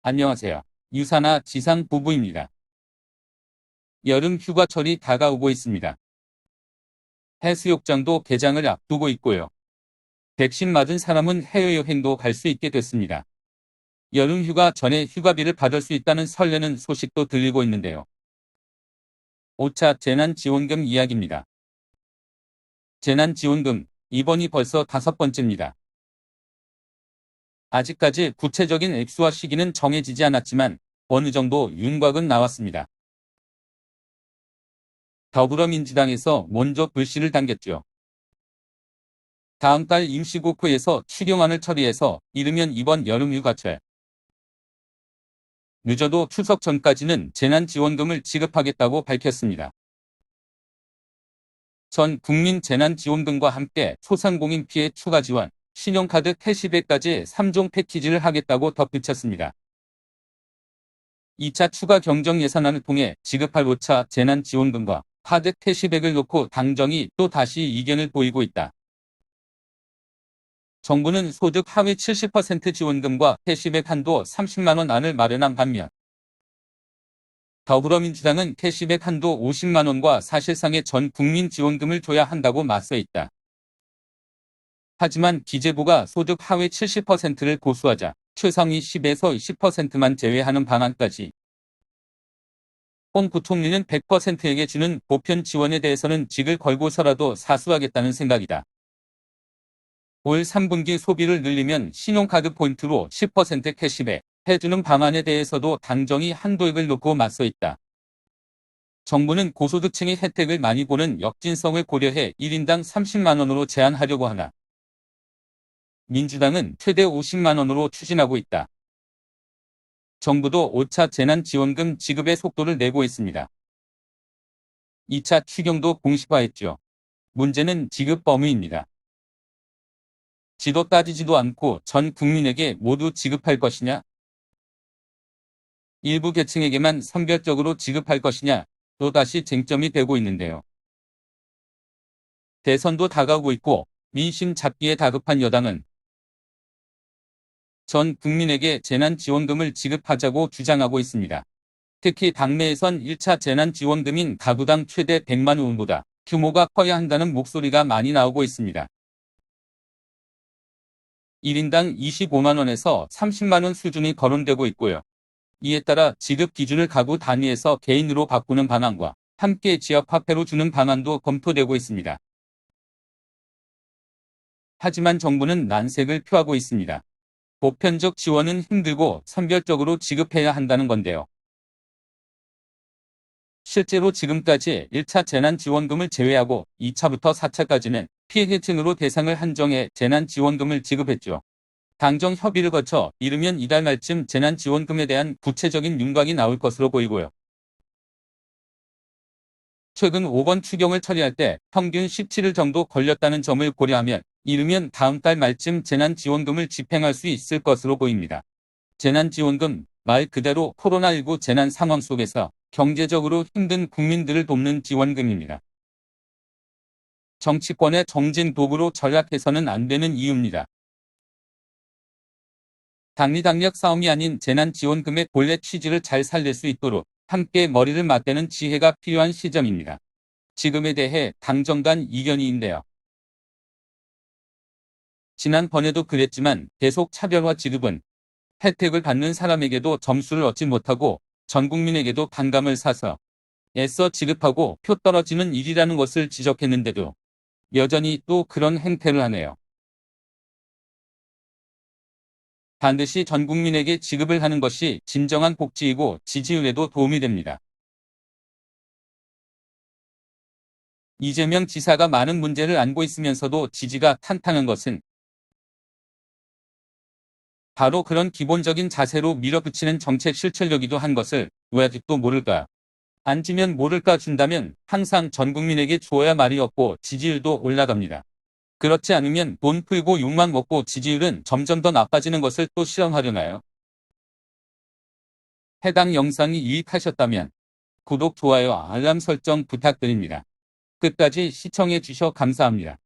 안녕하세요. 유사나 지상 부부입니다. 여름 휴가철이 다가오고 있습니다. 해수욕장도 개장을 앞두고 있고요. 백신 맞은 사람은 해외여행도 갈 수 있게 됐습니다. 여름 휴가 전에 휴가비를 받을 수 있다는 설레는 소식도 들리고 있는데요. 5차 재난지원금 이야기입니다. 재난지원금, 이번이 벌써 5번째입니다. 아직까지 구체적인 액수와 시기는 정해지지 않았지만 어느 정도 윤곽은 나왔습니다. 더불어민주당에서 먼저 불씨를 당겼죠. 다음 달 임시국회에서 추경안을 처리해서 이르면 이번 여름휴가철, 늦어도 추석 전까지는 재난지원금을 지급하겠다고 밝혔습니다. 전 국민 재난지원금과 함께 소상공인 피해 추가 지원, 신용카드 캐시백까지 3종 패키지를 하겠다고 덧붙였습니다. 2차 추가 경정 예산안을 통해 지급할 5차 재난지원금과 카드 캐시백을 놓고 당정이 또 다시 이견을 보이고 있다. 정부는 소득 하위 70% 지원금과 캐시백 한도 30만 원 안을 마련한 반면 더불어민주당은 캐시백 한도 50만 원과 사실상의 전 국민 지원금을 줘야 한다고 맞서 있다. 하지만 기재부가 소득 하위 70%를 고수하자 최상위 10에서 20%만 제외하는 방안까지. 홍 부총리는 100%에게 주는 보편 지원에 대해서는 직을 걸고서라도 사수하겠다는 생각이다. 올 3분기 소비를 늘리면 신용카드 포인트로 10% 캐시백 해주는 방안에 대해서도 당정이 한도액을 놓고 맞서 있다. 정부는 고소득층이 혜택을 많이 보는 역진성을 고려해 1인당 30만 원으로 제한하려고 하나 민주당은 최대 50만 원으로 추진하고 있다. 정부도 5차 재난지원금 지급의 속도를 내고 있습니다. 2차 추경도 공식화했죠. 문제는 지급 범위입니다. 지도 따지지도 않고 전 국민에게 모두 지급할 것이냐? 일부 계층에게만 선별적으로 지급할 것이냐? 또다시 쟁점이 되고 있는데요. 대선도 다가오고 있고 민심 잡기에 다급한 여당은 전 국민에게 재난지원금을 지급하자고 주장하고 있습니다. 특히 당내에선 1차 재난지원금인 가구당 최대 100만 원보다 규모가 커야 한다는 목소리가 많이 나오고 있습니다. 1인당 25만 원에서 30만 원 수준이 거론되고 있고요. 이에 따라 지급 기준을 가구 단위에서 개인으로 바꾸는 방안과 함께 지역화폐로 주는 방안도 검토되고 있습니다. 하지만 정부는 난색을 표하고 있습니다. 보편적 지원은 힘들고 선별적으로 지급해야 한다는 건데요. 실제로 지금까지 1차 재난지원금을 제외하고 2차부터 4차까지는 피해계층으로 대상을 한정해 재난지원금을 지급했죠. 당정 협의를 거쳐 이르면 이달 말쯤 재난지원금에 대한 구체적인 윤곽이 나올 것으로 보이고요. 최근 5번 추경을 처리할 때 평균 17일 정도 걸렸다는 점을 고려하면 이르면 다음 달 말쯤 재난지원금을 집행할 수 있을 것으로 보입니다. 재난지원금, 말 그대로 코로나19 재난 상황 속에서 경제적으로 힘든 국민들을 돕는 지원금입니다. 정치권의 정진 도구로 전락해서는 안 되는 이유입니다. 당리당략 싸움이 아닌 재난지원금의 본래 취지를 잘 살릴 수 있도록 함께 머리를 맞대는 지혜가 필요한 시점입니다. 지금에 대해 당정 간 이견이인데요. 지난번에도 그랬지만 계속 차별화 지급은 혜택을 받는 사람에게도 점수를 얻지 못하고 전 국민에게도 반감을 사서 애써 지급하고 표 떨어지는 일이라는 것을 지적했는데도 여전히 또 그런 행태를 하네요. 반드시 전 국민에게 지급을 하는 것이 진정한 복지이고 지지율에도 도움이 됩니다. 이재명 지사가 많은 문제를 안고 있으면서도 지지가 탄탄한 것은 바로 그런 기본적인 자세로 밀어붙이는 정책 실천력이기도 한 것을 왜 아직도 모를까? 안 주면 모를까 준다면 항상 전 국민에게 주어야 말이 없고 지지율도 올라갑니다. 그렇지 않으면 돈 풀고 욕만 먹고 지지율은 점점 더 나빠지는 것을 또 실험하려나요? 해당 영상이 유익하셨다면 구독, 좋아요, 알람 설정 부탁드립니다. 끝까지 시청해 주셔 감사합니다.